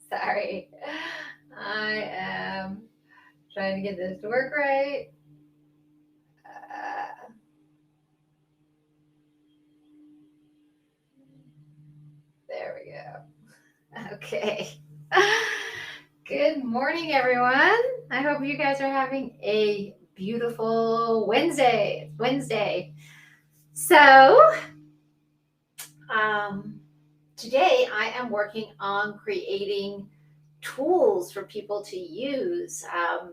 Sorry. I am trying to get this to work right. Uh, there we go. Okay. Good morning, everyone. I hope you guys are having a beautiful Wednesday. It's Wednesday. So, um, today I am working on creating tools for people to use,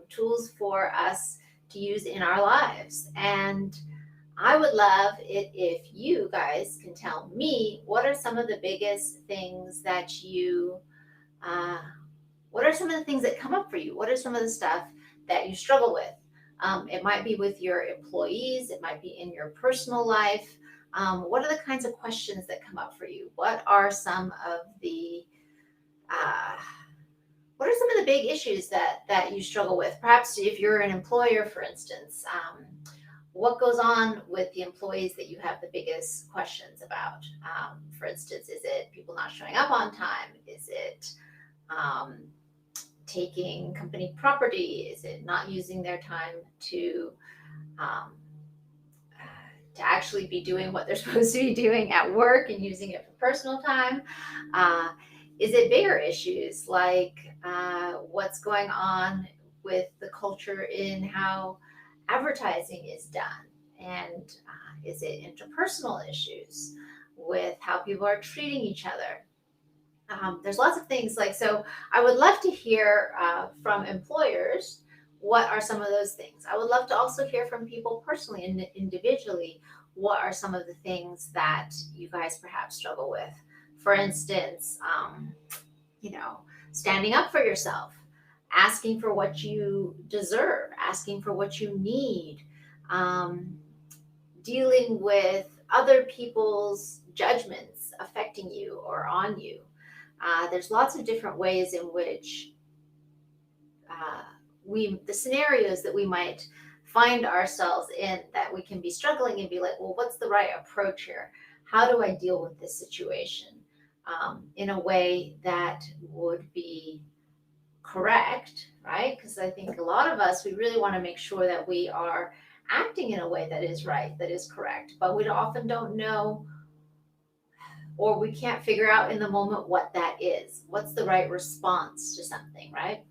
tools for us to use in our lives. And I would love it if you guys can tell me what are some of the biggest things that uh, what are some of the things that come up for you? What are some of the stuff that you struggle with? It might be with your employees, it might be in your personal life. What are the kinds of questions that come up for you? Uh, what are some of the big issues that you struggle with? Perhaps if you're an employer, for instance, what goes on with the employees that you have the biggest questions about? For instance, is it people not showing up on time? Is it um, taking company property? Is it not using their time um, to actually be doing what they're supposed to be doing at work and using it for personal time? Uh, is it bigger issues like what's going on with the culture in how advertising is done? And is it interpersonal issues with how people are treating each other? There's lots of things like so. I would love to hear from employers. What are some of those things? I would love to also hear from people personally and individually. What are some of the things that you guys perhaps struggle with? For instance, you know, standing up for yourself, asking for what you deserve, asking for what you need, um, dealing with other people's judgments affecting you or on you. There's lots of different ways in which uh, the scenarios that we might find ourselves in that we can be struggling and be like, well, what's the right approach here? How do I deal with this situation in a way that would be correct, right? Because I think a lot of us, we really want to make sure that we are acting in a way that is right, that is correct, but we often don't know or we can't figure out in the moment what that is. What's the right response to something, right?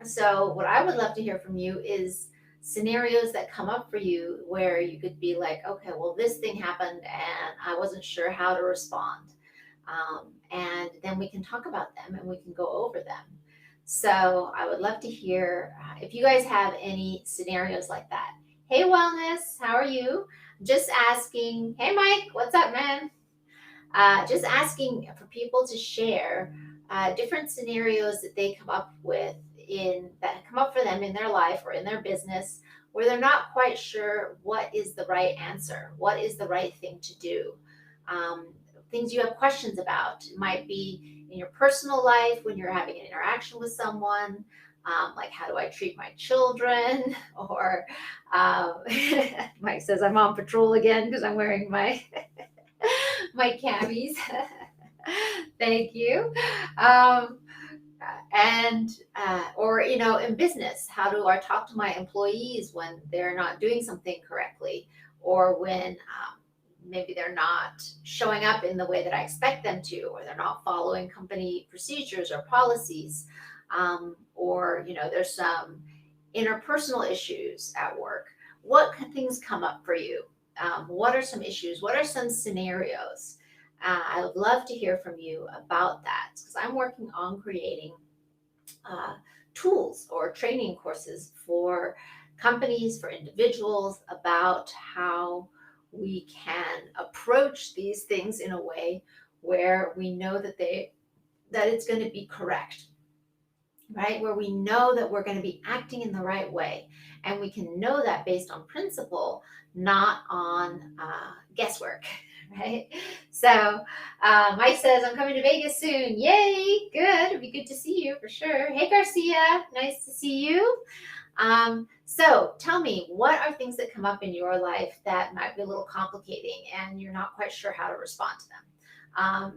So, what I would love to hear from you is scenarios that come up for you where you could be like, okay, well, this thing happened and I wasn't sure how to respond. And then we can talk about them and we can go over them. So, I would love to hear if you guys have any scenarios like that. Hey, Wellness, how are you? Just asking. Hey, Mike, what's up, man? Just asking for people to share different scenarios that they come up with in that come up for them in their life or in their business where they're not quite sure what is the right answer, what is the right thing to do. Um, Things you have questions about. It might be in your personal life when you're having an interaction with someone. Like how do I treat my children? Or Mike says I'm on patrol again because I'm wearing my my camis. Thank you. Um, and or in business, how do I talk to my employees when they're not doing something correctly, or when maybe they're not showing up in the way that I expect them to, or they're not following company procedures or policies, or there's some interpersonal issues at work. What things come up for you? What are some issues? What are some scenarios? I would love to hear from you about that because I'm working on creating uh, tools or training courses for companies, for individuals about how we can approach these things in a way where we know that it's going to be correct, right? Where we know that we're going to be acting in the right way. And we can know that based on principle, not on guesswork, right? So Mike says, I'm coming to Vegas soon. Yay, good. It'd be good to see you for sure. Hey, Garcia, nice to see you. So tell me, what are things that come up in your life that might be a little complicating and you're not quite sure how to respond to them?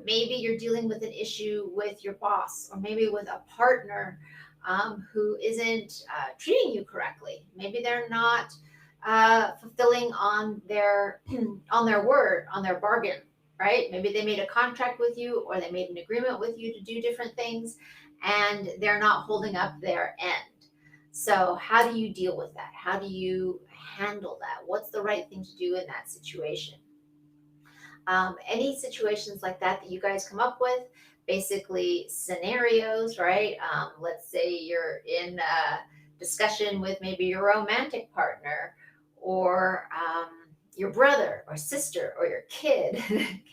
Maybe you're dealing with an issue with your boss, or maybe with a partner who isn't treating you correctly. Maybe they're not fulfilling on their on their word, on their bargain, right? Maybe they made a contract with you, or they made an agreement with you to do different things, and they're not holding up their end. So, how do you deal with that? How do you handle that? What's the right thing to do in that situation? Any situations like that that you guys come up with, basically scenarios, right? Let's say you're in a discussion with maybe your romantic partner, or your brother or sister or your kid.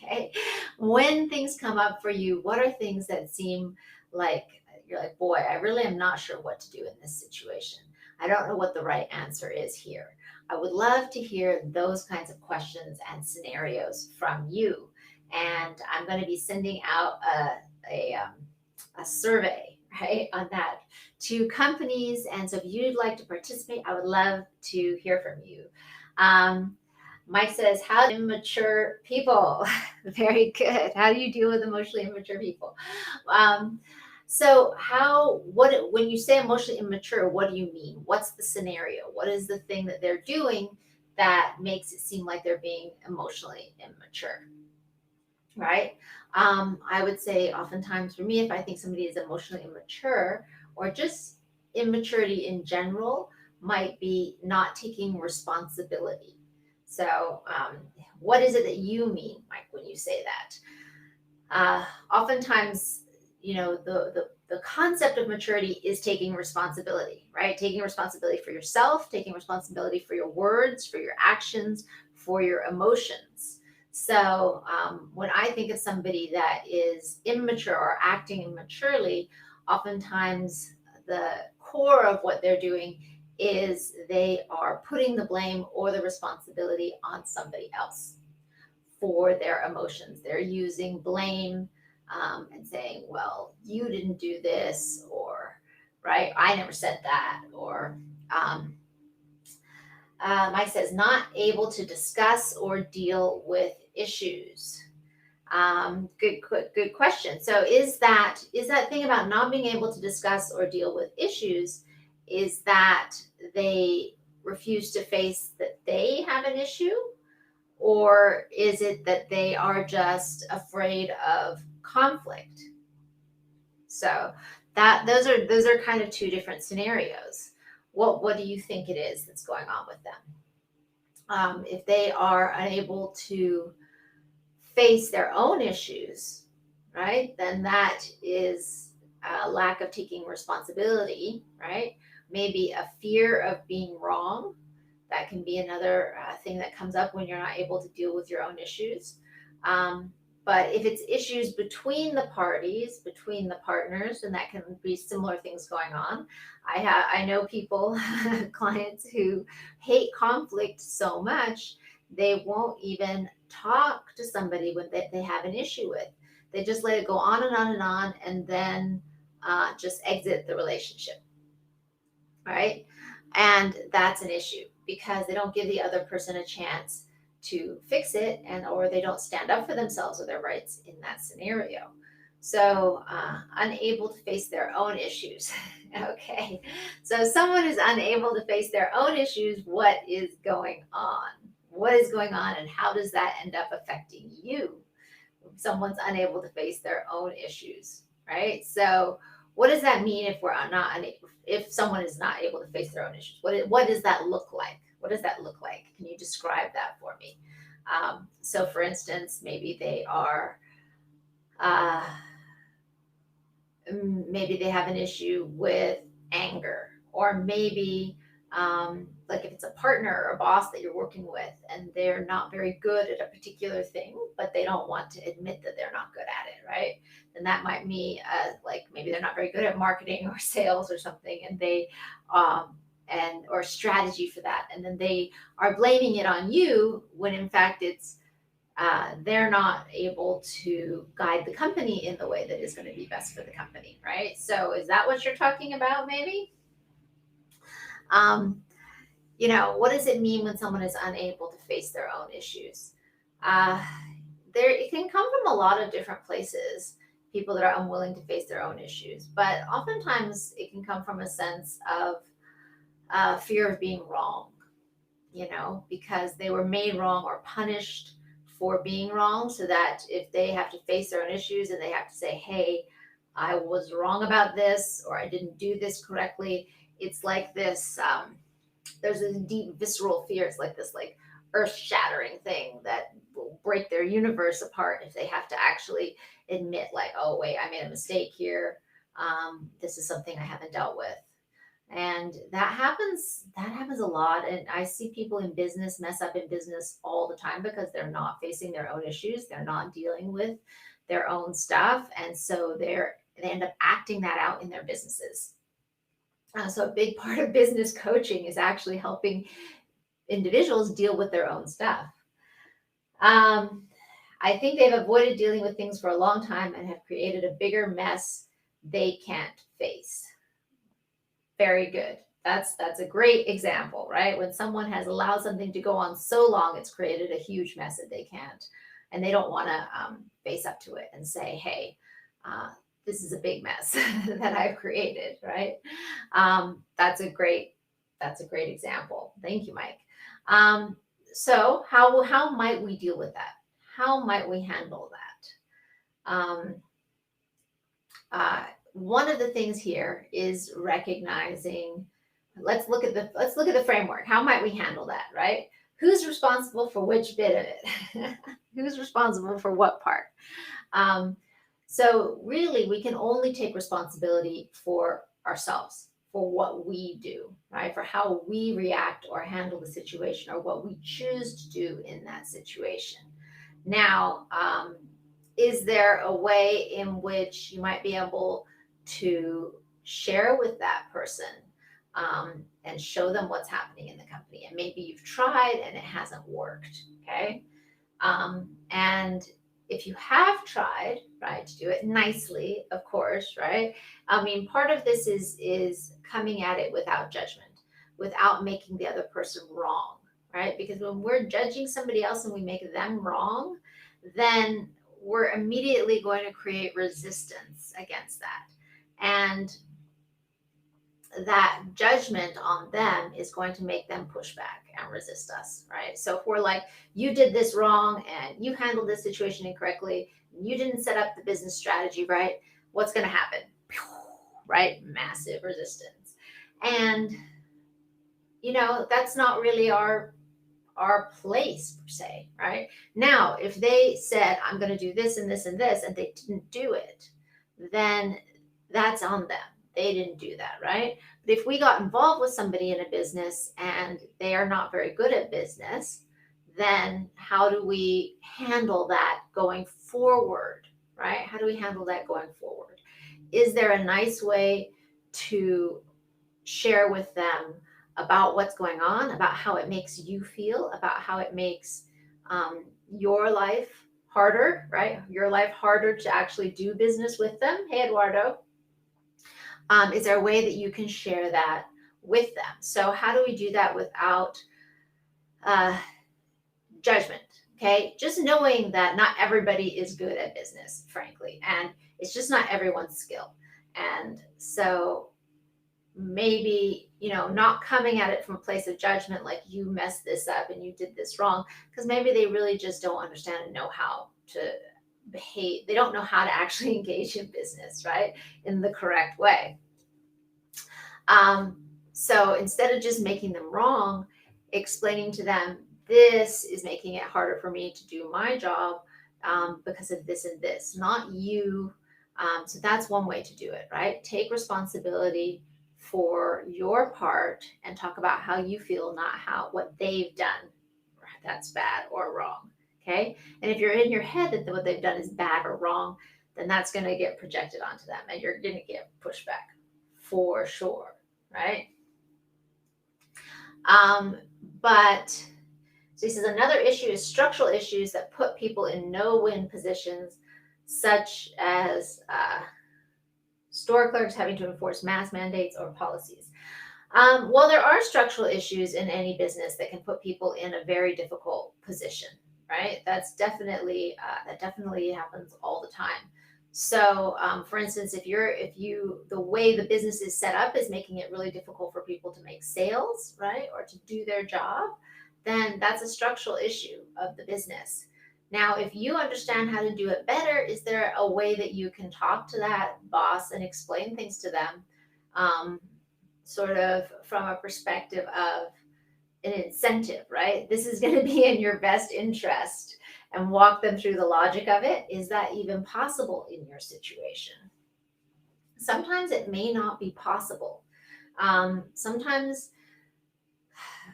Okay. When things come up for you, what are things that seem like you're like, boy, I really am not sure what to do in this situation. I don't know what the right answer is here. I would love to hear those kinds of questions and scenarios from you. And I'm going to be sending out a survey, right, on that to companies. And so if you'd like to participate, I would love to hear from you. Um, Mike says, how do immature people? Very good. How do you deal with emotionally immature people? Um, so when you say emotionally immature, what do you mean? What's the scenario? What is the thing that they're doing that makes it seem like they're being emotionally immature? Right? I would say oftentimes for me, if I think somebody is emotionally immature, or just immaturity in general, might be not taking responsibility. So, what is it that you mean, Mike, when you say that? Oftentimes, the concept of maturity is taking responsibility, right? Taking responsibility for yourself, taking responsibility for your words, for your actions, for your emotions. So when I think of somebody that is immature or acting immaturely, oftentimes the core of what they're doing is they are putting the blame or the responsibility on somebody else for their emotions. They're using blame, and saying, well, you didn't do this, or, right, I never said that, or, Mike says, not able to discuss or deal with issues. Good question. So is that thing about not being able to discuss or deal with issues, is that they refuse to face that they have an issue, or is it that they are just afraid of conflict? So that those are kind of two different scenarios. What do you think it is that's going on with them? If they are unable to face their own issues, right, then that is a lack of taking responsibility, right? Maybe a fear of being wrong. That can be another thing that comes up when you're not able to deal with your own issues. Um, but if it's issues between the parties, between the partners, then that can be similar things going on. I know people, clients who hate conflict so much they won't even talk to somebody when they have an issue with. They just let it go on and on and on, and then just exit the relationship, right? And that's an issue because they don't give the other person a chance to fix it, and or they don't stand up for themselves or their rights in that scenario. So unable to face their own issues. Okay, so someone is unable to face their own issues. What is going on? What is going on, and how does that end up affecting you? Someone's unable to face their own issues, right? So what does that mean if we're not unable, if someone is not able to face their own issues? What does that look like? What does that look like? Can you describe that for me? So for instance, maybe they are uh, maybe they have an issue with anger, or maybe like if it's a partner or a boss that you're working with and they're not very good at a particular thing, but they don't want to admit that they're not good at it, right? Then that might mean like maybe they're not very good at marketing or sales or something, and they and or strategy for that, and then they are blaming it on you when in fact it's they're not able to guide the company in the way that is going to be best for the company, right? So is that what you're talking about, maybe? Um, what does it mean when someone is unable to face their own issues? Uh, it can come from a lot of different places. People that are unwilling to face their own issues, but oftentimes it can come from a sense of fear of being wrong, because they were made wrong or punished for being wrong, so that if they have to face their own issues and they have to say, hey, I was wrong about this, or I didn't do this correctly, it's like this, there's a deep visceral fear. It's like this, like, earth shattering thing that will break their universe apart if they have to actually admit, like, oh wait, I made a mistake here. This is something I haven't dealt with. And that happens a lot, and I see people in business mess up in business all the time because they're not facing their own issues, they're not dealing with their own stuff, and so they end up acting that out in their businesses. So a big part of business coaching is actually helping individuals deal with their own stuff. um, I think they've avoided dealing with things for a long time and have created a bigger mess they can't face. Very good. That's a great example, right? When someone has allowed something to go on so long, it's created a huge mess that they can't, and they don't want to face up to it and say, "Hey, this is a big mess that I've created," right? That's a great example. Thank you, Mike. Um, so how might we deal with that? How might we handle that? Uh, One of the things here is recognizing. Let's look at the framework. How might we handle that, right? Who's responsible for which bit of it? Who's responsible for what part? Um, so really, we can only take responsibility for ourselves, for what we do, right? For how we react or handle the situation, or what we choose to do in that situation. Now, is there a way in which you might be able to share with that person, and show them what's happening in the company? And maybe you've tried and it hasn't worked, okay? And if you have tried, right, to do it nicely, of course, right? I mean, part of this is coming at it without judgment, without making the other person wrong, right? Because when we're judging somebody else and we make them wrong, then we're immediately going to create resistance against that. And that judgment on them is going to make them push back and resist us, right? So if we're like, you did this wrong and you handled this situation incorrectly, you didn't set up the business strategy right, what's going to happen? Right? Massive resistance. And that's not really our place per se, right? Now, if they said, I'm going to do this and this and this, and they didn't do it, then that's on them. They didn't do that, right? But if we got involved with somebody in a business and they are not very good at business, then how do we handle that going forward, right? How do we handle that going forward? Is there a nice way to share with them about what's going on, about how it makes you feel, about how it makes your life harder, right? Your life harder to actually do business with them. Hey, Eduardo. Is there a way that you can share that with them? So how do we do that without uh, judgment? Okay, just knowing that not everybody is good at business, frankly, and it's just not everyone's skill. And so maybe, not coming at it from a place of judgment, like you messed this up and you did this wrong, because maybe they really just don't understand and know how to behave. They don't know how to actually engage in business, right, in the correct way. So instead of just making them wrong, explaining to them, this is making it harder for me to do my job because of this and this, not you. So that's one way to do it, right? Take responsibility for your part and talk about how you feel, not what they've done that's bad or wrong. Okay. And if you're in your head that what they've done is bad or wrong, then that's going to get projected onto them and you're going to get pushback for sure. Right. But so this is another issue is structural issues that put people in no-win positions, such as store clerks having to enforce mask mandates or policies. Well, there are structural issues in any business that can put people in a very difficult position, right? That definitely happens all the time. So, for instance, if you the way the business is set up is making it really difficult for people to make sales, right, or to do their job, then that's a structural issue of the business. Now, if you understand how to do it better, is there a way that you can talk to that boss and explain things to them, um, sort of from a perspective of an incentive, right? This is going to be in your best interest, and walk them through the logic of it. Is that even possible in your situation? Sometimes it may not be possible. Sometimes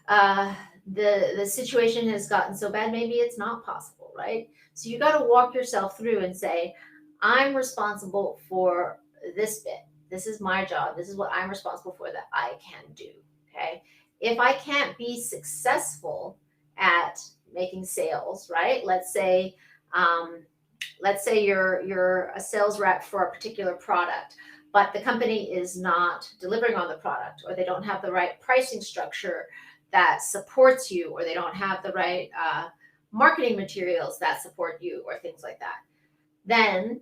uh, the situation has gotten so bad, maybe it's not possible, right? So you got to walk yourself through and say, I'm responsible for this bit. This is my job. This is what I'm responsible for that I can do. Okay. If I can't be successful at making sales, right? Um, let's say you're a sales rep for a particular product, but the company is not delivering on the product, or they don't have the right pricing structure that supports you, or they don't have the right marketing materials that support you, or things like that. Then,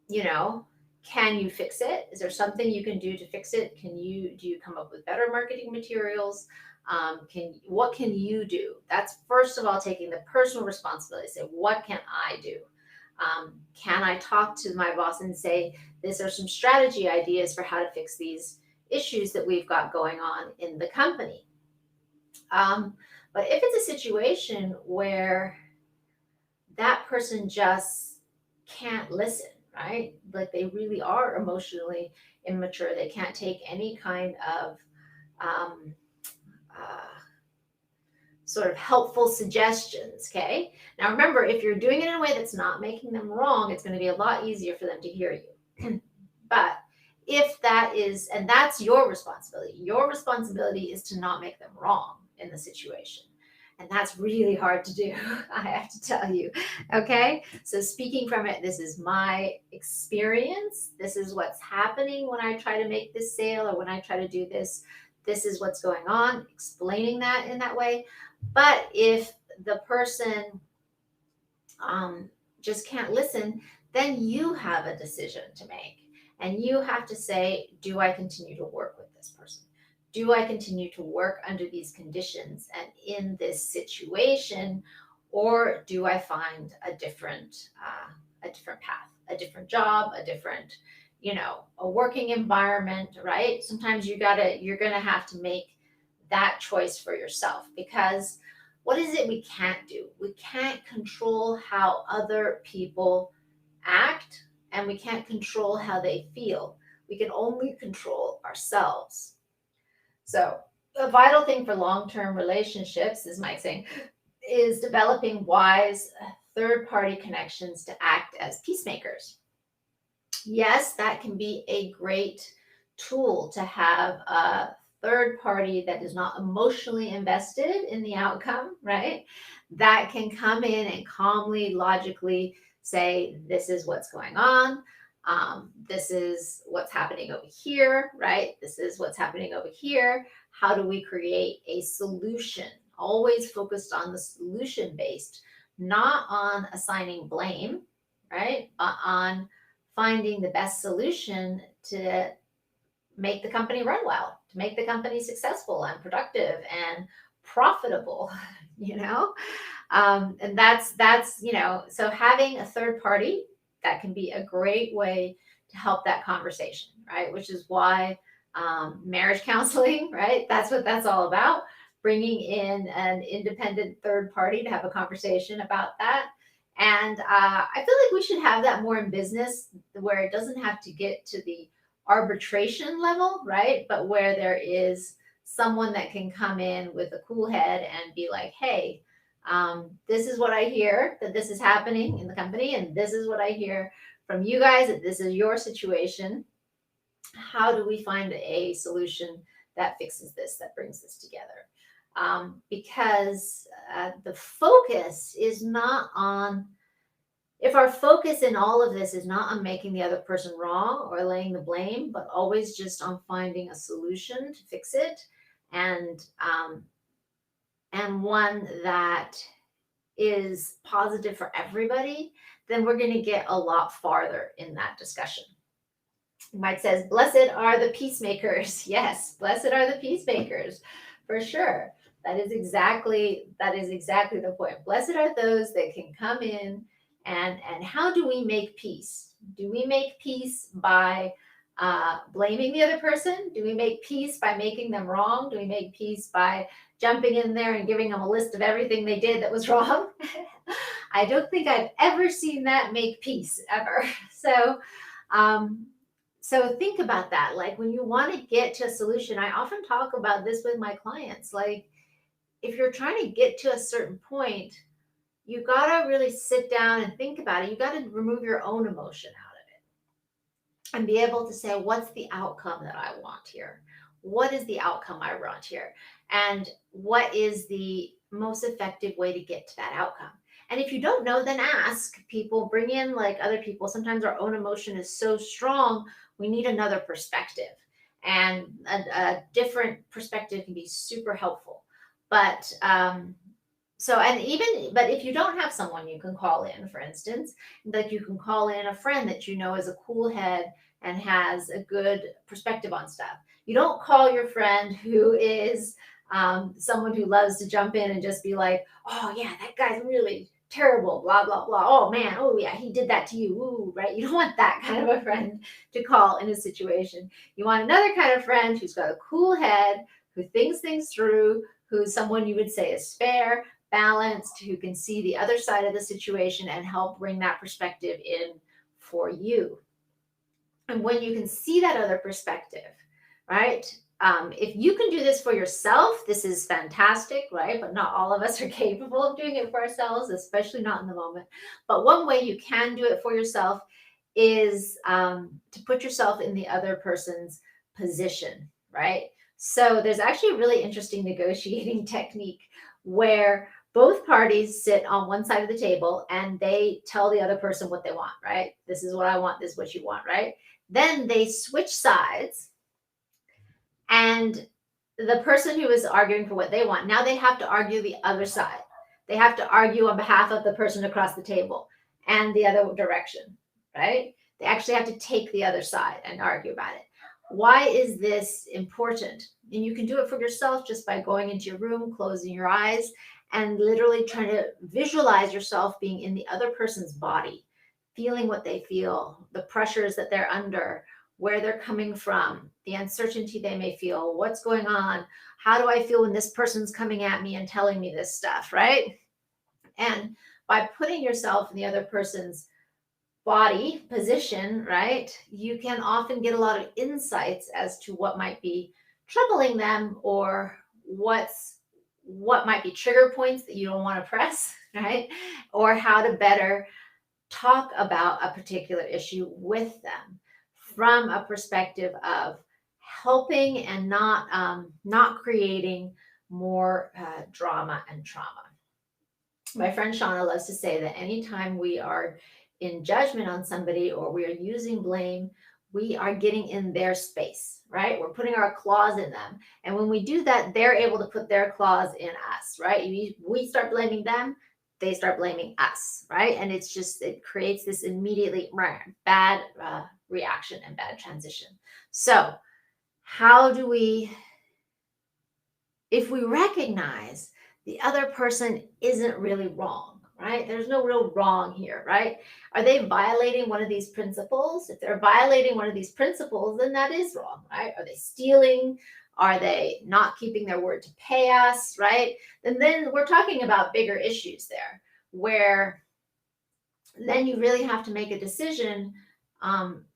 you know, can you fix it? Is there something you can do to fix it? Do you come up with better marketing materials? What can you do? That's first of all taking the personal responsibility. Say, what can I do? Can I talk to my boss and say, these are some strategy ideas for how to fix these issues that we've got going on in the company? But if it's a situation where that person just can't listen, right? Like they really are emotionally immature, they can't take any kind of um, uh, sort of helpful suggestions. Okay. Now remember, if you're doing it in a way that's not making them wrong, it's going to be a lot easier for them to hear you. But if that is, and that's your responsibility is to not make them wrong in the situation. And that's really hard to do, I have to tell you. Okay. So, speaking from it, this is my experience. This is what's happening when I try to make this sale, or when I try to do this. This is what's going on, explaining that in that way. But if the person just can't listen, then you have a decision to make. And you have to say, do I continue to work with this person? Do I continue to work under these conditions and in this situation? Or do I find a different path, a different job, a different, a working environment, right? Sometimes you're going to have to make that choice for yourself, because what is it we can't do? We can't control how other people act, and we can't control how they feel. We can only control ourselves. So, a vital thing for long term relationships, is Mike saying, is developing wise third party connections to act as peacemakers. Yes, that can be a great tool to have a third party that is not emotionally invested in the outcome, right? That can come in and calmly, logically say, this is what's going on. This is what's happening over here, right? This is what's happening over here. How do we create a solution? Always focused on the solution based, not on assigning blame, right? But on finding the best solution to make the company run well, to make the company successful and productive and profitable, you know? And that's, so having a third party, that can be a great way to help that conversation, right? Which is why marriage counseling, right? That's what that's all about. Bringing in an independent third party to have a conversation about that. And I feel like we should have that more in business, where it doesn't have to get to the arbitration level, right? But where there is someone that can come in with a cool head and be like, hey, this is what I hear that this is happening in the company, and this is what I hear from you guys that this is your situation. How do we find a solution that fixes this, that brings this together? Because the focus is not on, if our focus in all of this is not on making the other person wrong or laying the blame, but always just on finding a solution to fix it, and one that is positive for everybody, then we're going to get a lot farther in that discussion. Mike says, blessed are the peacemakers. Yes, blessed are the peacemakers, for sure. That is exactly the point. Blessed are those that can come in and how do we make peace? Do we make peace by blaming the other person? Do we make peace by making them wrong? Do we make peace by jumping in there and giving them a list of everything they did that was wrong? I don't think I've ever seen that make peace ever. Um, so think about that. Like when you want to get to a solution, I often talk about this with my clients. Like if you're trying to get to a certain point, you got to really sit down and think about it. You got to remove your own emotion out of it and be able to say, what's the outcome that I want here? What is the outcome I want here? And what is the most effective way to get to that outcome? And if you don't know, then ask people, bring in like other people. Sometimes our own emotion is so strong, we need another perspective. And a different perspective can be super helpful. But but if you don't have someone you can call in, for instance, like you can call in a friend that you know is a cool head and has a good perspective on stuff. You don't call your friend who is someone who loves to jump in and just be like, oh yeah, that guy's really terrible, blah blah blah. Oh man, oh yeah, he did that to you. Ooh, right? You don't want that kind of a friend to call in a situation. You want another kind of friend who's got a cool head, who thinks things through, who's someone you would say is fair, balanced, who can see the other side of the situation and help bring that perspective in for you. And when you can see that other perspective, right? If you can do this for yourself, this is fantastic, right? But not all of us are capable of doing it for ourselves, especially not in the moment. But one way you can do it for yourself is to put yourself in the other person's position, right? So there's actually a really interesting negotiating technique where both parties sit on one side of the table and they tell the other person what they want, right? This is what I want, this is what you want, right? Then they switch sides, and the person who is arguing for what they want, now they have to argue the other side. They have to argue on behalf of the person across the table and the other direction, right? They actually have to take the other side and argue about it. Why is this important? And you can do it for yourself just by going into your room, closing your eyes, and literally trying to visualize yourself being in the other person's body, feeling what they feel, the pressures that they're under, where they're coming from, the uncertainty they may feel, what's going on, how do I feel when this person's coming at me and telling me this stuff, right? And by putting yourself in the other person's body position, right, you can often get a lot of insights as to what might be troubling them or what might be trigger points that you don't want to press, right? Or how to better talk about a particular issue with them from a perspective of helping and not creating more drama and trauma. My friend Shauna loves to say that anytime we are in judgment on somebody or we are using blame, we are getting in their space, right? We're putting our claws in them. And when we do that, they're able to put their claws in us, right? We start blaming them, they start blaming us, right? And it creates this immediately bad reaction and bad transition. So, if we recognize the other person isn't really wrong, right? There's no real wrong here, right? Are they violating one of these principles? If they're violating one of these principles, then that is wrong, right? Are they stealing? Are they not keeping their word to pay us, right? And then we're talking about bigger issues there, where then you really have to make a decision.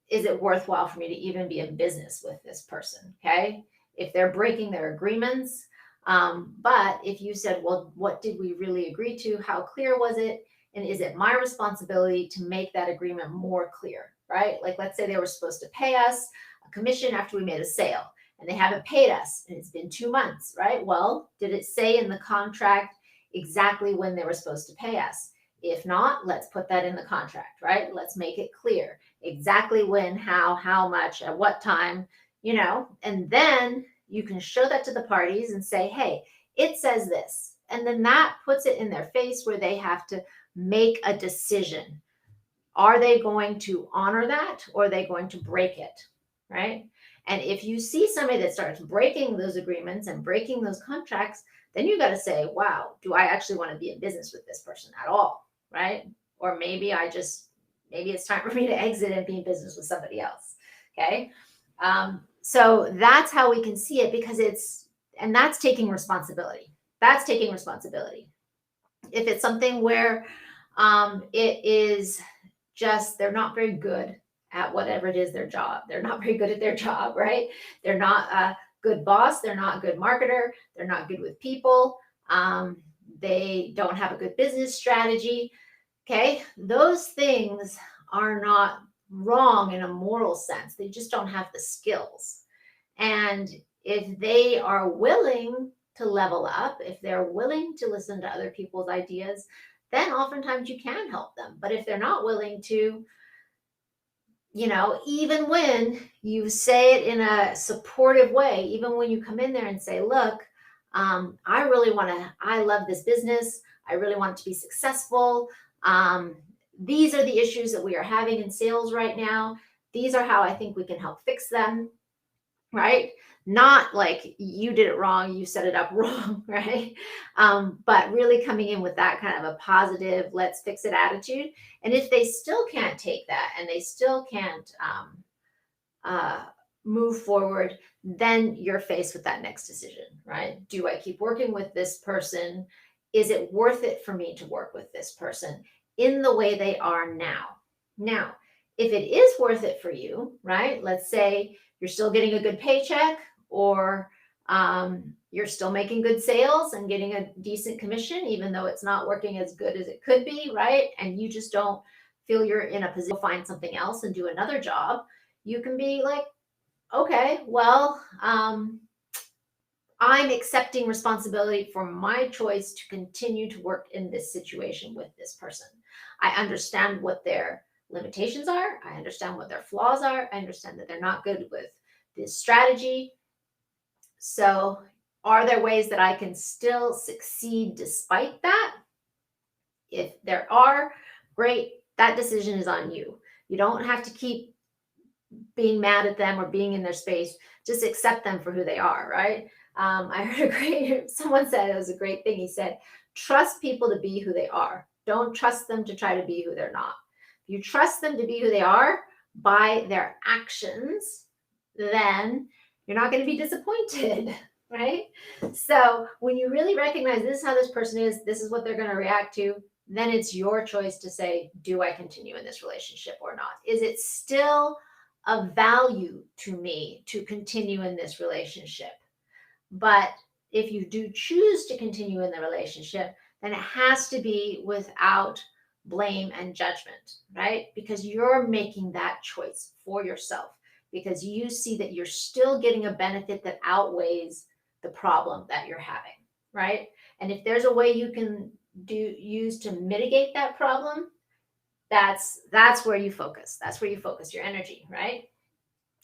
Is it worthwhile for me to even be in business with this person? Okay. If they're breaking their agreements. But if you said, well, what did we really agree to? How clear was it? And is it my responsibility to make that agreement more clear, right? Like, let's say they were supposed to pay us a commission after we made a sale and they haven't paid us and it's been 2 months, right? Well, did it say in the contract exactly when they were supposed to pay us? If not, let's put that in the contract, right? Let's make it clear exactly when, how much, at what time, and then you can show that to the parties and say, hey, it says this. And then that puts it in their face where they have to make a decision. Are they going to honor that, or are they going to break it? Right? And if you see somebody that starts breaking those agreements and breaking those contracts, then you got to say, wow, do I actually want to be in business with this person at all? Right? Or maybe maybe it's time for me to exit and be in business with somebody else. Okay. So that's how we can see it, because and that's taking responsibility. That's taking responsibility. If it's something where it is just, they're not very good at whatever it is their job. They're not very good at their job, right? They're not a good boss. They're not a good marketer. They're not good with people. They don't have a good business strategy. Okay. Those things are not wrong in a moral sense. They just don't have the skills. And if they are willing to level up, if they're willing to listen to other people's ideas, then oftentimes you can help them. But if they're not willing to, even when you say it in a supportive way, even when you come in there and say, look, I love this business. I really want it to be successful. These are the issues that we are having in sales right now. These are how I think we can help fix them. Right? Not like you did it wrong, you set it up wrong, right? But really coming in with that kind of a positive, let's fix it attitude. And if they still can't take that and they still can't move forward, then you're faced with that next decision, right? Do I keep working with this person? Is it worth it for me to work with this person in the way they are now? Now, if it is worth it for you, right? Let's say you're still getting a good paycheck, or you're still making good sales and getting a decent commission, even though it's not working as good as it could be, right? And you just don't feel you're in a position to find something else and do another job. You can be like, okay, well, I'm accepting responsibility for my choice to continue to work in this situation with this person. I understand what their limitations are. I understand what their flaws are. I understand that they're not good with this strategy. So are there ways that I can still succeed despite that? If there are, great. That decision is on you. You don't have to keep being mad at them or being in their space. Just accept them for who they are, right? I heard someone said, it was a great thing. He said, trust people to be who they are. Don't trust them to try to be who they're not. If you trust them to be who they are by their actions, then you're not going to be disappointed, right? So when you really recognize this is how this person is, this is what they're going to react to, then it's your choice to say, do I continue in this relationship or not? Is it still of value to me to continue in this relationship? But if you do choose to continue in the relationship, then it has to be without blame and judgment, right? Because you're making that choice for yourself, because you see that you're still getting a benefit that outweighs the problem that you're having, right? And if there's a way you can use to mitigate that problem, that's where you focus. That's where you focus your energy, right?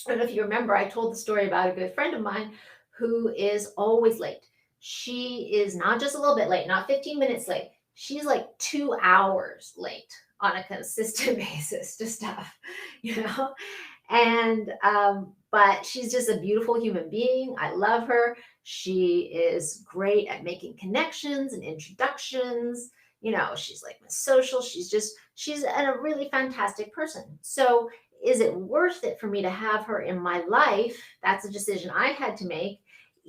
I don't know if you remember, I told the story about a good friend of mine who is always late. She is not just a little bit late, not 15 minutes late. She's like 2 hours late on a consistent basis to stuff, And but she's just a beautiful human being. I love her. She is great at making connections and introductions. She's like social. She's a really fantastic person. So is it worth it for me to have her in my life? That's a decision I had to make.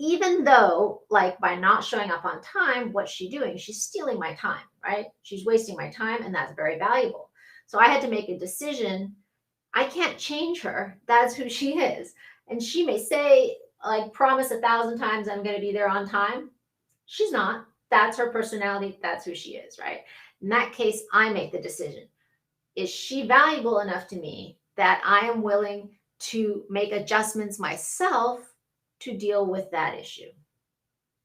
Even though, like, by not showing up on time, what's she doing? She's stealing my time, right? She's wasting my time, and that's very valuable. So I had to make a decision. I can't change her. That's who she is. And she may say, like, promise 1,000 times I'm going to be there on time. She's not. That's her personality. That's who she is, right? In that case, I make the decision. Is she valuable enough to me that I am willing to make adjustments myself to deal with that issue?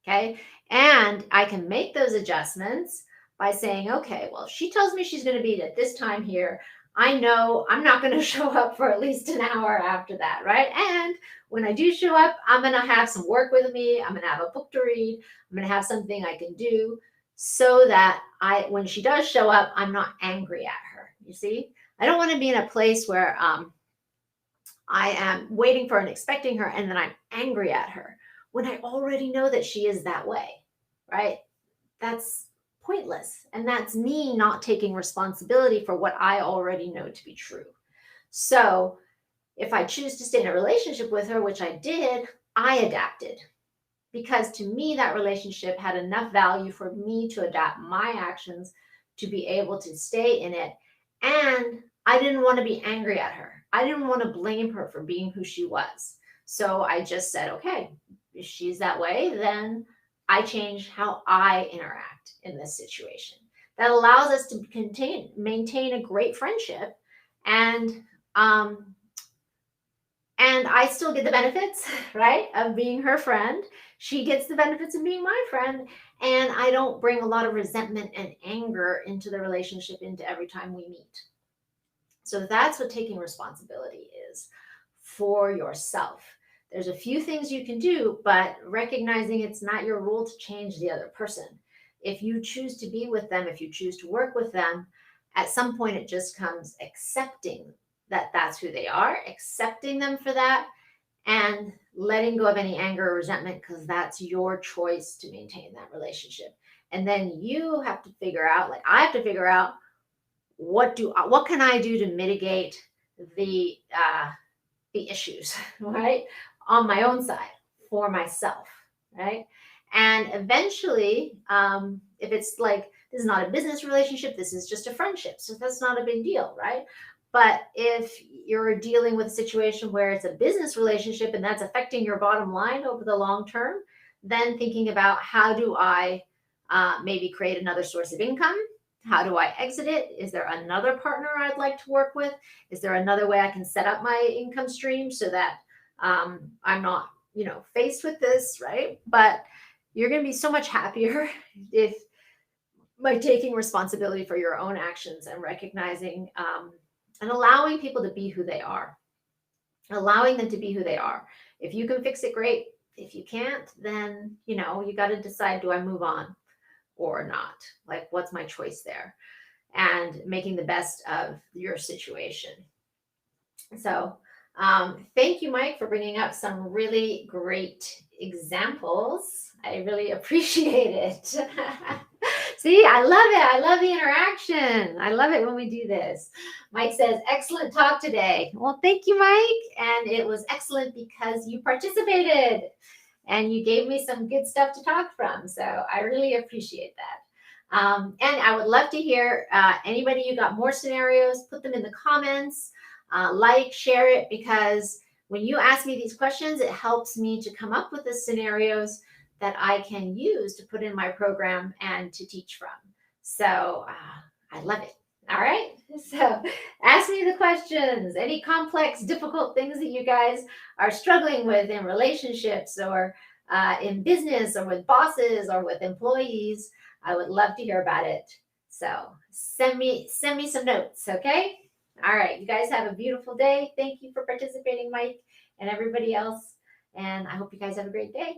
Okay. And I can make those adjustments by saying, okay, well, if she tells me she's going to be at this time here, I know I'm not going to show up for at least an hour after that, right? And when I do show up, I'm going to have some work with me. I'm going to have a book to read. I'm going to have something I can do so that when she does show up, I'm not angry at her. You see, I don't want to be in a place where I am waiting for and expecting her, and then I'm angry at her when I already know that she is that way, right? That's pointless. And that's me not taking responsibility for what I already know to be true. So if I choose to stay in a relationship with her, which I did, I adapted because to me, that relationship had enough value for me to adapt my actions to be able to stay in it. And I didn't want to be angry at her. I didn't want to blame her for being who she was. So I just said, okay, if she's that way, then I change how I interact in this situation. That allows us to maintain a great friendship, and um, and I still get the benefits, right, of being her friend. She gets the benefits of being my friend, and I don't bring a lot of resentment and anger into the relationship into every time we meet. So that's what taking responsibility is for yourself. There's a few things you can do, but recognizing it's not your role to change the other person. If you choose to be with them, if you choose to work with them, at some point it just comes accepting that that's who they are, accepting them for that, and letting go of any anger or resentment because that's your choice to maintain that relationship. And then you have to figure out, like I have to figure out, what can I do to mitigate the the issues, right, on my own side for myself, right? And eventually, if it's like this is not a business relationship, this is just a friendship, so that's not a big deal, right? But if you're dealing with a situation where it's a business relationship and that's affecting your bottom line over the long term, then thinking about how do I maybe create another source of income? How do I exit it? Is there another partner I'd like to work with? Is there another way I can set up my income stream so that I'm not, faced with this, right? But you're going to be so much happier if by taking responsibility for your own actions and recognizing and allowing people to be who they are, allowing them to be who they are. If you can fix it, great. If you can't, then you got to decide: do I move on or not? Like, what's my choice there? And making the best of your situation. So, thank you, Mike, for bringing up some really great examples. I really appreciate it. See, I love it. I love the interaction. I love it when we do this. Mike says, excellent talk today. Well, thank you, Mike. And it was excellent because you participated and you gave me some good stuff to talk from. So I really appreciate that. And I would love to hear anybody you got more scenarios, put them in the comments, share it, because when you ask me these questions, it helps me to come up with the scenarios that I can use to put in my program and to teach from. So I love it. All right. So ask me the questions, any complex, difficult things that you guys are struggling with in relationships or in business or with bosses or with employees. I would love to hear about it. So send me some notes. Okay. All right. You guys have a beautiful day. Thank you for participating, Mike, and everybody else. And I hope you guys have a great day.